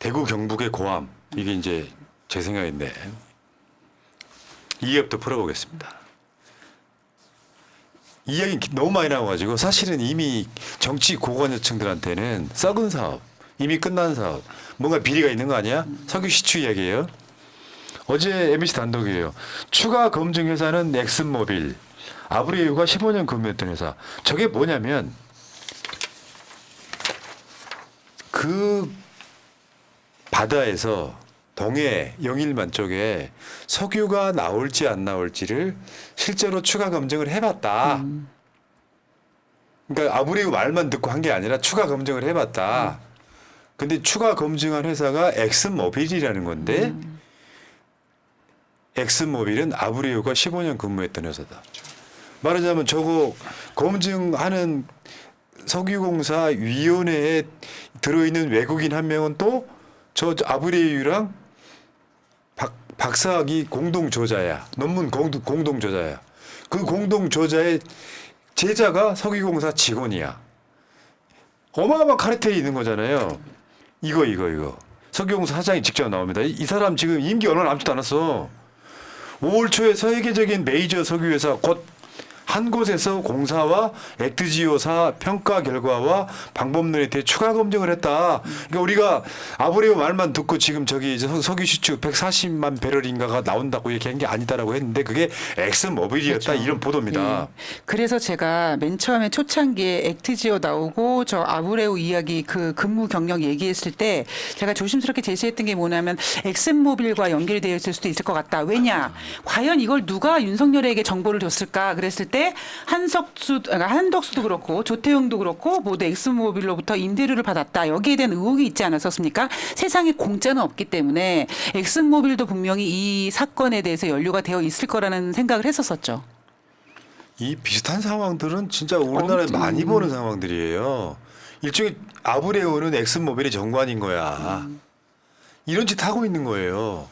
대구 경북의 고함 이게 이제 제 생각인데 이해부터 풀어보겠습니다. 이야기 너무 많이 나와가지고 사실은 이미 정치 고관여층들한테는 썩은 사업, 이미 끝난 사업, 뭔가 비리가 있는 거 아니야? 석유 시추 이야기예요. 어제 MBC 단독이에요. 추가 검증 회사는 엑슨모빌, 아브레유가 15년 근무했던 회사. 저게 뭐냐면 그 바다에서 동해 영일만 쪽에 석유가 나올지 안 나올지를 실제로 추가 검증을 해봤다. 그러니까 아브레유 말만 듣고 한 게 아니라 추가 검증을 해봤다. 근데 추가 검증한 회사가 엑슨모빌이라는 건데 엑슨모빌은 아브레유가 15년 근무했던 회사다. 말하자면 저거 검증하는 석유공사 위원회에 들어있는 외국인 한 명은 또 저 아브레유랑 박사학위 공동 저자야. 논문 공동 저자야. 그 공동 저자의 제자가 석유공사 직원이야. 어마어마한 카르텔이 있는 거잖아요. 이거. 석유공사 사장이 직접 나옵니다. 이 사람 지금 임기 얼마 남지도 않았어. 5월 초에 세계적인 메이저 석유회사 곧 한 곳에서 공사와 액트지오사 평가 결과와 방법론에 대해 추가 검증을 했다. 그러니까 우리가 아브레유 말만 듣고 지금 저기 석유 시추 140만 배럴인가가 나온다고 얘기한 게 아니다라고 했는데 그게 엑슨모빌이었다. 그렇죠. 이런 보도입니다. 네. 그래서 제가 맨 처음에 초창기에 액트지오 나오고 저 아브레유 이야기 그 근무 경력 얘기했을 때 제가 조심스럽게 제시했던 게 뭐냐면 엑슨모빌과 연결이 되어 있을 수도 있을 것 같다. 왜냐? 과연 이걸 누가 윤석열에게 정보를 줬을까? 그랬을 때 한덕수도 그렇고 조태용도 그렇고 모두 엑슨모빌로부터 임대료를 받았다. 여기에 대한 의혹이 있지 않았었습니까? 세상에 공짜는 없기 때문에 엑슨모빌도 분명히 이 사건에 대해서 연루가 되어 있을 거라는 생각을 했었었죠. 이 비슷한 상황들은 진짜 우리나라에 많이 보는 상황들이에요. 일종의 아브레유는 엑슨모빌의 정관인 거야. 이런 짓 하고 있는 거예요.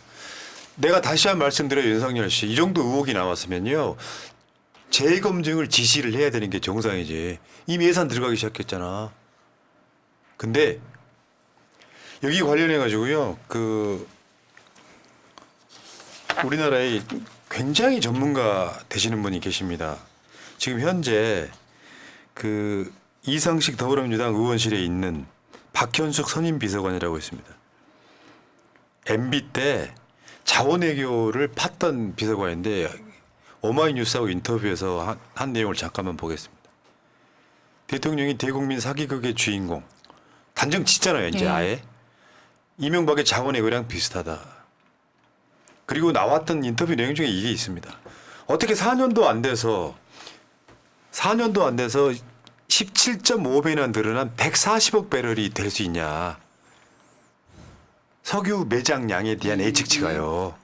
내가 다시 한 말씀드려요. 윤석열 씨. 이 정도 의혹이 나왔으면요. 재검증을 지시를 해야 되는 게 정상이지. 이미 예산 들어가기 시작했잖아. 근데 여기 관련해 가지고요. 그 우리나라에 굉장히 전문가 되시는 분이 계십니다. 지금 현재 그 이상식 더불어민주당 의원실에 있는 박현숙 선임 비서관이라고 있습니다. MB 때 자원외교를 팠던 비서관인데 오마이뉴스하고 인터뷰에서 한 내용을 잠깐만 보겠습니다. 대통령이 대국민 사기극의 주인공. 단정 짓잖아요. 이제 아예. 이명박의 자원외교랑 비슷하다. 그리고 나왔던 인터뷰 내용 중에 이게 있습니다. 어떻게 4년도 안 돼서 17.5배나 늘어난 140억 배럴이 될 수 있냐. 석유 매장량에 대한 예측치가요.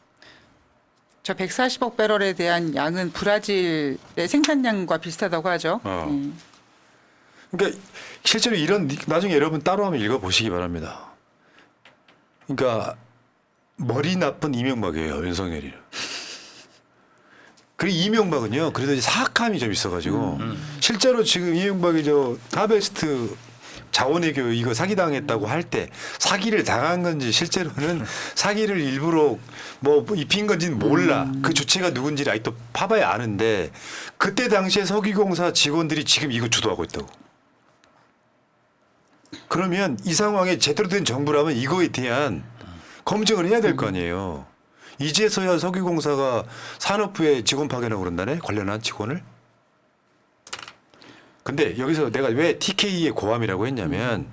저 140억 배럴에 대한 양은 브라질의 생산량과 비슷하다고 하죠. 그러니까 실제로 이런 나중에 여러분 따로 한번 읽어보시기 바랍니다. 그러니까 머리 나쁜 이명박이에요. 윤석열이는. 그리고 이명박은요. 그래도 사악함이 좀 있어가지고 실제로 지금 이명박이 저 하베스트 자원외교 이거 사기당했다고 할 때 사기를 당한 건지 실제로는 사기를 일부러 뭐 입힌 건지는 몰라. 그 주체가 누군지를 아직도 파봐야 아는데 그때 당시에 석유공사 직원들이 지금 이거 주도하고 있다고. 그러면 이 상황에 제대로 된 정부라면 이거에 대한 검증을 해야 될 거 아니에요. 이제서야 석유공사가 산업부에 직원 파견하고 그런다네. 관련한 직원을. 근데 여기서 내가 왜 TK의 고함이라고 했냐면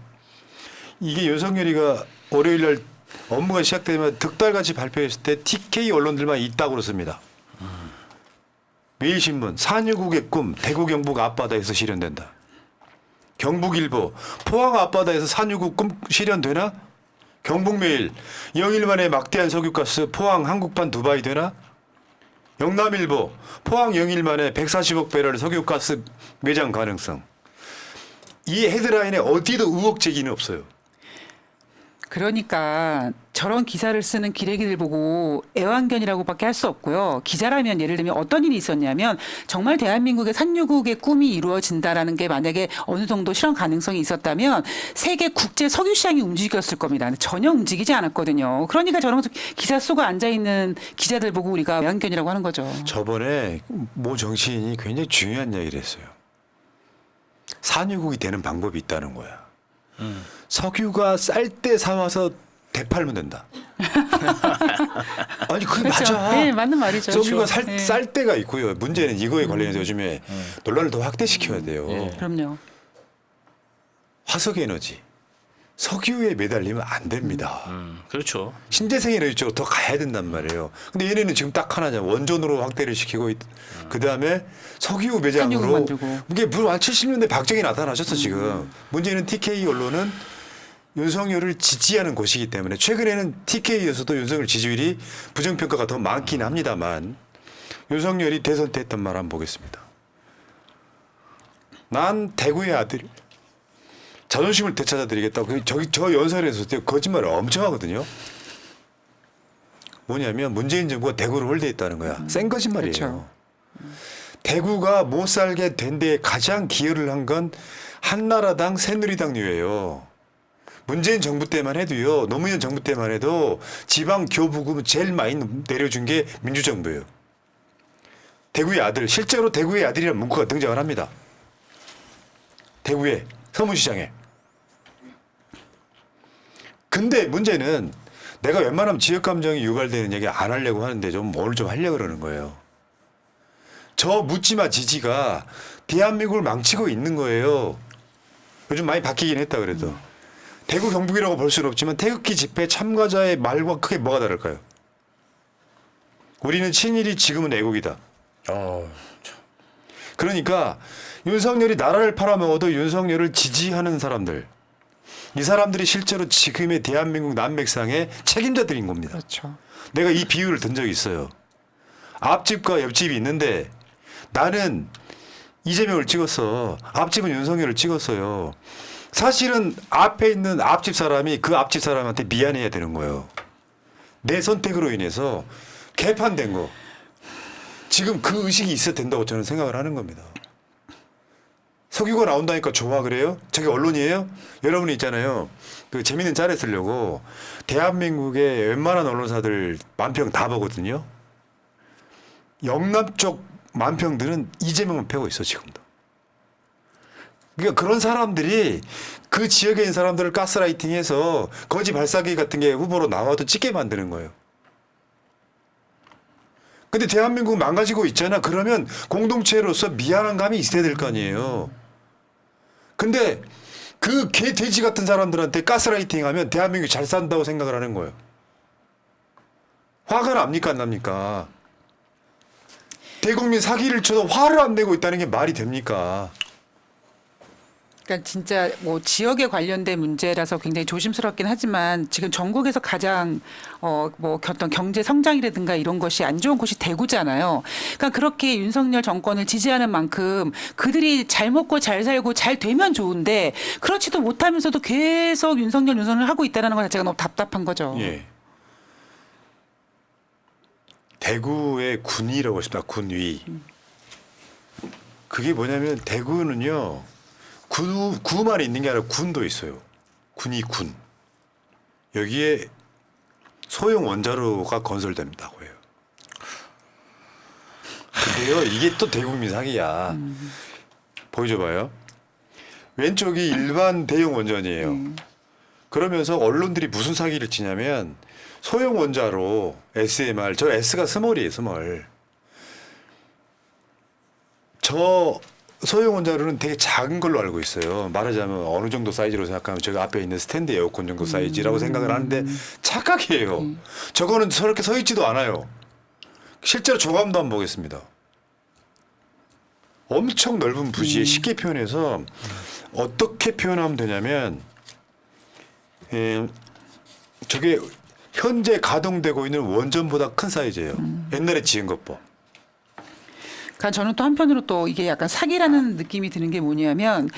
이게 윤석열이가 월요일 날 업무가 시작되면 득달같이 발표했을 때 TK 언론들만 있다고 그렇습니다. 매일신문 산유국의 꿈 대구 경북 앞바다에서 실현된다. 경북일보 포항 앞바다에서 산유국 꿈 실현되나? 경북매일 영일 만에 막대한 석유가스 포항 한국판 두바이 되나? 영남일보 포항 영일 만에 140억 배럴 석유가스 매장 가능성. 이 헤드라인에 어디도 의혹 제기는 없어요. 그러니까 저런 기사를 쓰는 기레기들 보고 애완견이라고밖에 할 수 없고요. 기자라면 예를 들면 어떤 일이 있었냐면 정말 대한민국의 산유국의 꿈이 이루어진다라는 게 만약에 어느 정도 실현 가능성이 있었다면 세계 국제 석유 시장이 움직였을 겁니다. 전혀 움직이지 않았거든요. 그러니까 저런 기사 쏘고 앉아있는 기자들 보고 우리가 애완견이라고 하는 거죠. 저번에 모 정치인이 굉장히 중요한 이야기를 했어요. 산유국이 되는 방법이 있다는 거야. 석유가 쌀 때 사와서 되팔면 된다. 아니 그게 그렇죠. 맞아. 네, 맞는 말이죠. 석유가 네. 쌀 때가 있고요. 문제는 이거에 관련해서 요즘에 논란을 더 확대시켜야 돼요. 예. 그럼요. 화석 에너지, 석유에 매달리면 안 됩니다. 그렇죠. 신재생 에너지 쪽으로 더 가야 된단 말이에요. 근데 얘네는 지금 딱 하나잖아. 원전으로 확대를 시키고 그 다음에 석유 산유국 매장으로 만들고. 이게 물론 한 70년대 박정희 나타나셨어 지금. 문제는 TK 언론은 윤석열을 지지하는 곳이기 때문에 최근에는 TK에서도 윤석열 지지율이 부정평가가 더 많긴 합니다만 윤석열이 대선 때 했던 말 한번 보겠습니다. 난 대구의 아들. 자존심을 되찾아드리겠다. 저 연설에서 거짓말을 엄청 하거든요. 뭐냐면 문재인 정부가 대구를 홀대했다는 거야. 센 거짓말이에요. 그렇죠. 대구가 못 살게 된 데에 가장 기여를 한 건 한나라당 새누리당류예요. 문재인 정부 때만 해도요. 노무현 정부 때만 해도 지방 교부금 제일 많이 내려준 게 민주정부예요. 대구의 아들. 실제로 대구의 아들이라는 문구가 등장을 합니다. 대구의 서문시장에. 근데 문제는 내가 웬만하면 지역감정이 유발되는 얘기 안 하려고 하는데 좀 오늘 좀 하려고 그러는 거예요. 저 묻지마 지지가 대한민국을 망치고 있는 거예요. 요즘 많이 바뀌긴 했다 그래도. 대구 경북이라고 볼 수는 없지만 태극기 집회 참가자의 말과 크게 뭐가 다를까요? 우리는 친일이 지금은 애국이다. 그러니까 윤석열이 나라를 팔아먹어도 윤석열을 지지하는 사람들. 이 사람들이 실제로 지금의 대한민국 난맥상의 책임자들인 겁니다. 그렇죠. 내가 이 비유를 든 적이 있어요. 앞집과 옆집이 있는데 나는 이재명을 찍었어. 앞집은 윤석열을 찍었어요. 사실은 앞에 있는 앞집 사람이 그 앞집 사람한테 미안해야 되는 거예요. 내 선택으로 인해서 개판된 거. 지금 그 의식이 있어야 된다고 저는 생각을 하는 겁니다. 석유가 나온다니까 좋아 그래요? 저게 언론이에요? 여러분이 있잖아요. 그 재밌는 짤에 쓰려고 대한민국의 웬만한 언론사들 만평 다 보거든요. 영남 쪽 만평들은 이재명만 패고 있어 지금도. 그러니까 그런 사람들이 그 지역에 있는 사람들을 가스라이팅해서 거지 발사기 같은 게 후보로 나와도 찍게 만드는 거예요. 근데 대한민국 망가지고 있잖아. 그러면 공동체로서 미안한 감이 있어야 될 거 아니에요. 근데 그 개 돼지 같은 사람들한테 가스라이팅 하면 대한민국이 잘 산다고 생각을 하는 거예요. 화가 납니까 안 납니까? 대국민 사기를 쳐도 화를 안 내고 있다는 게 말이 됩니까? 그러니까 진짜 뭐 지역에 관련된 문제라서 굉장히 조심스럽긴 하지만 지금 전국에서 가장 뭐 어떤 경제 성장이라든가 이런 것이 안 좋은 곳이 대구잖아요. 그러니까 그렇게 윤석열 정권을 지지하는 만큼 그들이 잘 먹고 잘 살고 잘 되면 좋은데 그렇지도 못하면서도 계속 윤석열 하고 있다는 것 자체가 너무 답답한 거죠. 예. 대구의 군위라고 싶다. 군위. 그게 뭐냐면 대구는요. 구만 있는 게 아니라 군도 있어요. 군이 군. 여기에 소형 원자로가 건설된다고 해요. 근데요, 이게 또 대국민 사기야. 보여줘봐요. 왼쪽이 일반 대형 원전이에요. 그러면서 언론들이 무슨 사기를 치냐면 소형 원자로 SMR, 저 S가 스몰이에요, 스몰. 저 소형 원자로는 되게 작은 걸로 알고 있어요. 말하자면 어느 정도 사이즈로 생각하면 저기 앞에 있는 스탠드 에어컨 정도 사이즈라고 생각을 하는데 착각이에요. 저거는 저렇게 서 있지도 않아요. 실제로 조감도 한번 보겠습니다. 엄청 넓은 부지에 쉽게 표현해서 어떻게 표현하면 되냐면 저게 현재 가동되고 있는 원전보다 큰 사이즈예요. 옛날에 지은 것보. 그러니까 저는 또 한편으로 또 이게 약간 사기라는 느낌이 드는 게 뭐냐면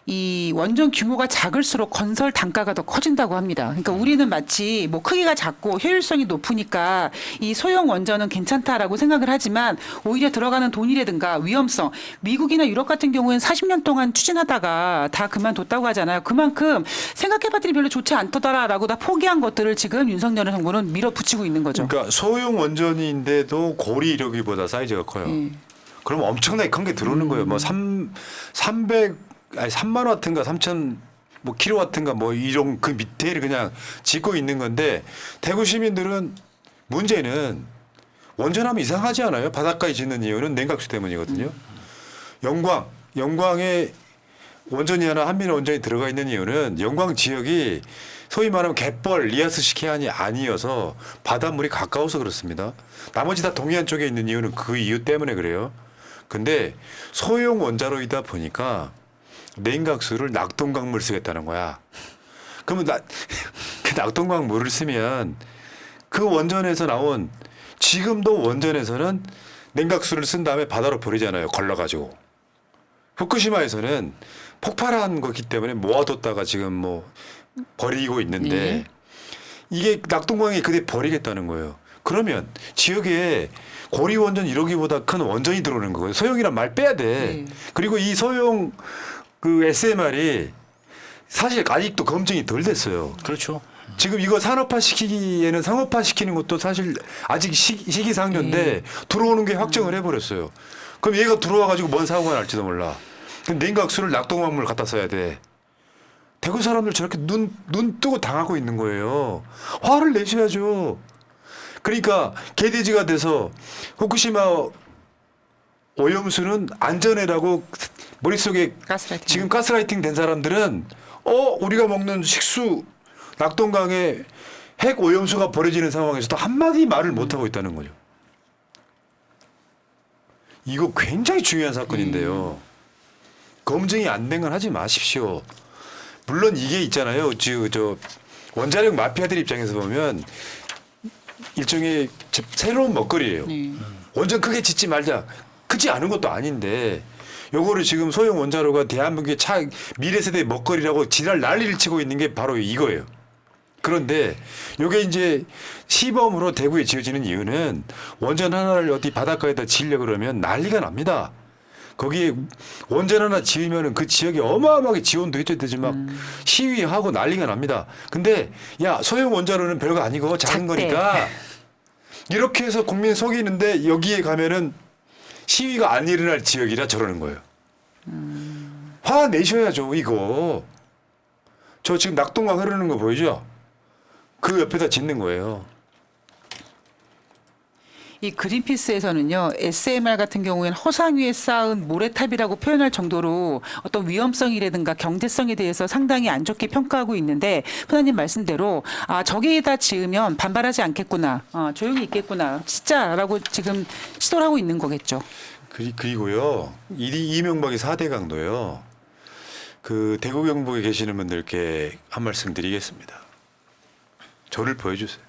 이 원전 규모가 작을수록 건설 단가가 더 커진다고 합니다. 그러니까 우리는 마치 뭐 크기가 작고 효율성이 높으니까 이 소형 원전은 괜찮다라고 생각을 하지만 오히려 들어가는 돈이라든가 위험성, 미국이나 유럽 같은 경우에는 40년 동안 추진하다가 다 그만뒀다고 하잖아요. 그만큼 생각해봤더니 별로 좋지 않더라라고 다 포기한 것들을 지금 윤석열 정부는 밀어붙이고 있는 거죠. 그러니까 소형 원전인데도 고리 이러기보다 사이즈가 커요. 그럼 엄청나게 큰 게 들어오는 거예요. 뭐 3만 와트인가 3천 뭐 킬로와트인가 뭐 이런 그 밑에를 그냥 짓고 있는 건데 대구 시민들은 문제는 원전하면 이상하지 않아요? 바닷가에 짓는 이유는 냉각수 때문이거든요. 영광에 원전이 하나 한미는 원전이 들어가 있는 이유는 영광 지역이 소위 말하면 갯벌 리아스 시케안이 아니어서 바닷물이 가까워서 그렇습니다. 나머지 다 동해안 쪽에 있는 이유는 그 이유 때문에 그래요. 근데 소형 원자로이다 보니까 냉각수를 낙동강물 쓰겠다는 거야. 그러면 그 낙동강물을 쓰면 그 원전에서 나온 지금도 원전에서는 냉각수를 쓴 다음에 바다로 버리잖아요. 걸러가지고. 후쿠시마에서는 폭발한 거기 때문에 모아뒀다가 지금 뭐 버리고 있는데 네. 이게 낙동강에 그대 버리겠다는 거예요. 그러면 지역에 고리 원전 1호기보다 큰 원전이 들어오는 거예요. 소형이란 말 빼야 돼. 네. 그리고 이 소형 그 SMR이 사실 아직도 검증이 덜 됐어요. 그렇죠. 지금 이거 산업화 시키기에는 상업화 시키는 것도 사실 아직 시기상조인데 들어오는 게 확정을 해버렸어요. 그럼 얘가 들어와 가지고 뭔 사고가 날지도 몰라. 그럼 냉각수를 낙동강물 갖다 써야 돼. 대구 사람들 저렇게 눈 뜨고 당하고 있는 거예요. 화를 내셔야죠. 그러니까 개돼지가 돼서 후쿠시마 오염수는 안전해라고 머릿속에 가스라이팅. 지금 가스라이팅 된 사람들은 우리가 먹는 식수 낙동강에 핵 오염수가 버려지는 상황에서도 한마디 말을 못하고 있다는 거죠. 이거 굉장히 중요한 사건인데요. 검증이 안 된 건 하지 마십시오. 물론 이게 있잖아요. 저 원자력 마피아들 입장에서 보면 일종의 새로운 먹거리예요. 원전 크게 짓지 말자. 크지 않은 것도 아닌데 요거를 지금 소형 원자로가 대한민국의 미래 세대의 먹거리라고 지랄 난리를 치고 있는 게 바로 이거예요. 그런데 요게 이제 시범으로 대구에 지어지는 이유는 원전 하나를 어디 바닷가에다 지으려고 그러면 난리가 납니다. 거기에 원전 하나 지으면은 그 지역에 어마어마하게 지원도 해줘야 되지만 시위하고 난리가 납니다. 근데 야 소형 원자로는 별거 아니고 작은 작대. 거니까 이렇게 해서 국민 속이는데 여기에 가면은 시위가 안 일어날 지역이라 저러는 거예요. 화 내셔야죠 이거. 저 지금 낙동강 흐르는 거 보이죠? 그 옆에다 짓는 거예요. 이 그린피스에서는요, SMR 같은 경우에는 허상 위에 쌓은 모래탑이라고 표현할 정도로 어떤 위험성이라든가 경제성에 대해서 상당히 안 좋게 평가하고 있는데, 프나님 말씀대로, 저기에다 지으면 반발하지 않겠구나, 조용히 있겠구나, 진짜라고 지금 시도를 하고 있는 거겠죠. 그리고요, 이명박의 4대 강도요, 그 대구 경북에 계시는 분들께 한 말씀 드리겠습니다. 저를 보여주세요.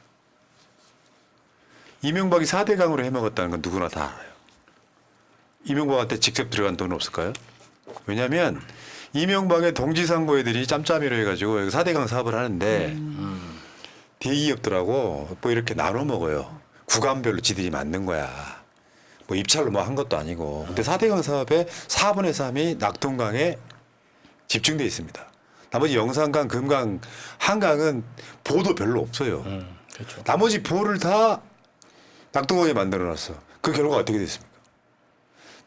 이명박이 4대 강으로 해먹었다는 건 누구나 다 알아요. 이명박한테 직접 들어간 돈은 없을까요? 왜냐하면 이명박의 동지상고 애들이 짬짬이로 해가지고 4대 강 사업을 하는데 대기업들하고 뭐 이렇게 나눠 먹어요. 구간별로 지들이 만든 거야. 뭐 입찰로 뭐 한 것도 아니고. 근데 4대 강 사업의 4분의 3이 낙동강에 집중돼 있습니다. 나머지 영산강, 금강, 한강은 보도 별로 없어요. 그렇죠. 나머지 보를 다 낙동강에 만들어놨어. 그 결과가 어떻게 됐습니까?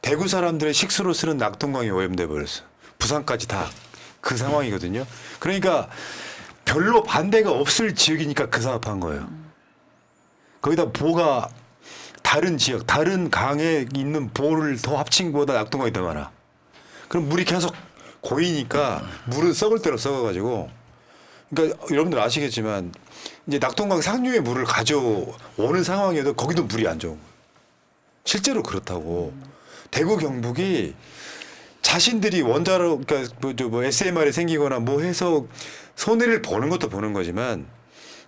대구 사람들의 식수로 쓰는 낙동강이 오염돼 버렸어. 부산까지 다 그 상황이거든요. 그러니까 별로 반대가 없을 지역이니까 그 사업한 거예요. 거기다 보가 다른 지역, 다른 강에 있는 보를 더 합친 것보다 낙동강이 더 많아. 그럼 물이 계속 고이니까 물은 썩을 대로 썩어가지고, 그러니까 여러분들 아시겠지만 이제 낙동강 상류의 물을 가져오는 상황에도 거기도 물이 안 좋은 거예요. 실제로 그렇다고. 대구 경북이 자신들이 원자로, 그러니까 뭐 SMR이 생기거나 뭐 해서 손해를 보는 것도 보는 거지만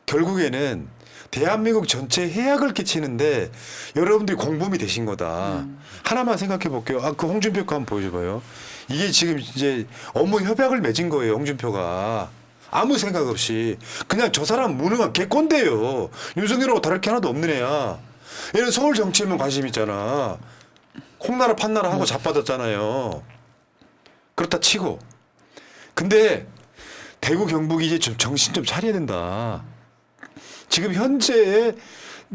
결국에는 대한민국 전체 해악을 끼치는데 여러분들이 공범이 되신 거다. 하나만 생각해 볼게요. 그 홍준표 거 한번 보여줘봐요. 이게 지금 이제 업무 협약을 맺은 거예요. 홍준표가. 아무 생각 없이 그냥 저 사람 무능한 개꼰대예요. 윤석열하고 다를 게 하나도 없는 애야. 얘는 서울 정치에만 관심 있잖아. 콩나라 판나라 하고 자빠졌잖아요. 그렇다 치고. 근데 대구 경북이 이제 좀 정신 좀 차려야 된다. 지금 현재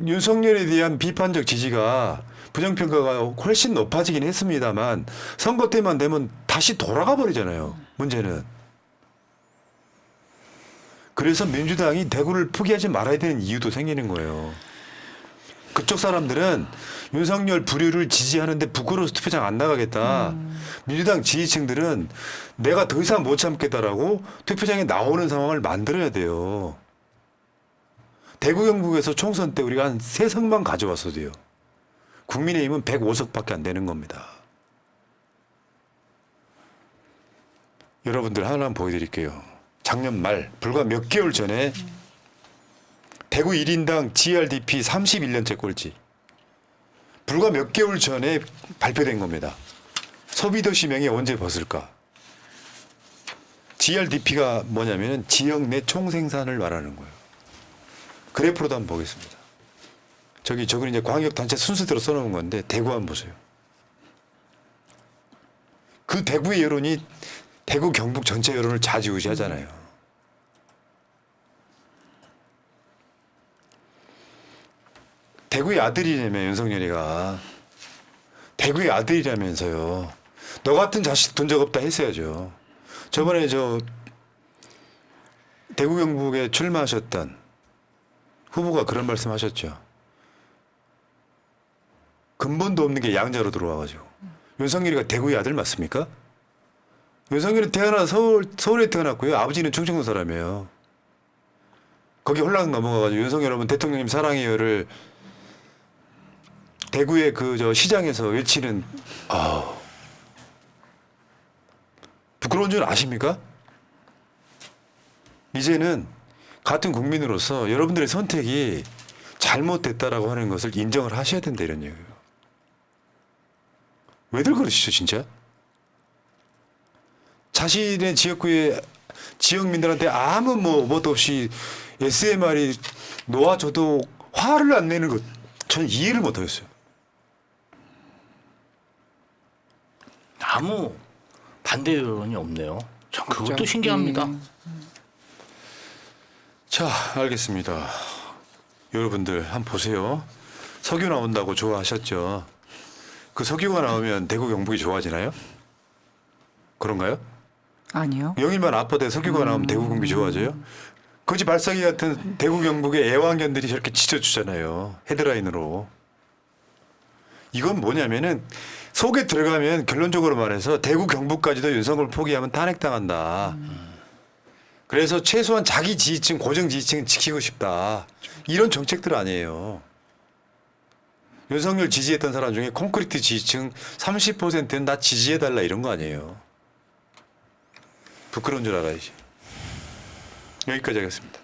윤석열에 대한 비판적 지지가 부정평가가 훨씬 높아지긴 했습니다만 선거 때만 되면 다시 돌아가 버리잖아요. 문제는. 그래서 민주당이 대구를 포기하지 말아야 되는 이유도 생기는 거예요. 그쪽 사람들은 윤석열 부류를 지지하는데 부끄러워서 투표장 안 나가겠다. 민주당 지지층들은 내가 더 이상 못 참겠다라고 투표장에 나오는 상황을 만들어야 돼요. 대구 경북에서 총선 때 우리가 한 3석만 가져왔어도요. 국민의힘은 105석밖에 안 되는 겁니다. 여러분들 하나만 보여드릴게요. 작년 말 불과 몇 개월 전에 대구 1인당 GRDP 31년째 꼴찌. 불과 몇 개월 전에 발표된 겁니다. 소비도시 명예 언제 벗을까? GRDP가 뭐냐면 지역 내 총생산을 말하는 거예요. 그래프로도 한번 보겠습니다. 저건 이제 광역단체 순서대로 써놓은 건데 대구 한번 보세요. 그 대구의 여론이 대구 경북 전체 여론을 좌지우지하잖아요. 대구의 아들이라며 윤석열이가. 대구의 아들이라면서요. 너 같은 자식 돈 적 없다 했어야죠. 저번에 대구 경북에 출마하셨던 후보가 그런 말씀하셨죠. 근본도 없는 게 양자로 들어와가지고. 윤석열이가 대구의 아들 맞습니까? 윤석열이 서울에 태어났고요. 아버지는 충청도 사람이에요. 거기 홀랑 넘어가가지고 윤석열 여러분 대통령님 사랑해요를 대구의 시장에서 외치는 부끄러운 줄 아십니까? 이제는 같은 국민으로서 여러분들의 선택이 잘못됐다라고 하는 것을 인정을 하셔야 된다 이런 얘기예요. 왜들 그러시죠 진짜? 자신의 지역구의 지역민들한테 아무 뭐도 없이 SMR이 놓아줘도 화를 안 내는 것 저는 이해를 못하겠어요. 아무 반대 여론이 없네요. 참 그것도 그렇죠. 신기합니다. 자, 알겠습니다. 여러분들 한번 보세요. 석유 나온다고 좋아하셨죠? 그 석유가 나오면 대구 경북이 좋아지나요? 그런가요? 아니요. 영일만 아파도 석유가 나오면 대구 경북이 좋아져요? 거지 발사기 같은 대구 경북의 애완견들이 저렇게 지져주잖아요. 헤드라인으로. 이건 뭐냐면은 속에 들어가면 결론적으로 말해서 대구 경북까지도 윤석열 포기하면 탄핵당한다. 그래서 최소한 자기 지지층, 고정 지지층은 지키고 싶다. 이런 정책들 아니에요. 윤석열 지지했던 사람 중에 콘크리트 지지층 30%는 나 지지해달라 이런 거 아니에요. 부끄러운 줄 알아야지. 여기까지 하겠습니다.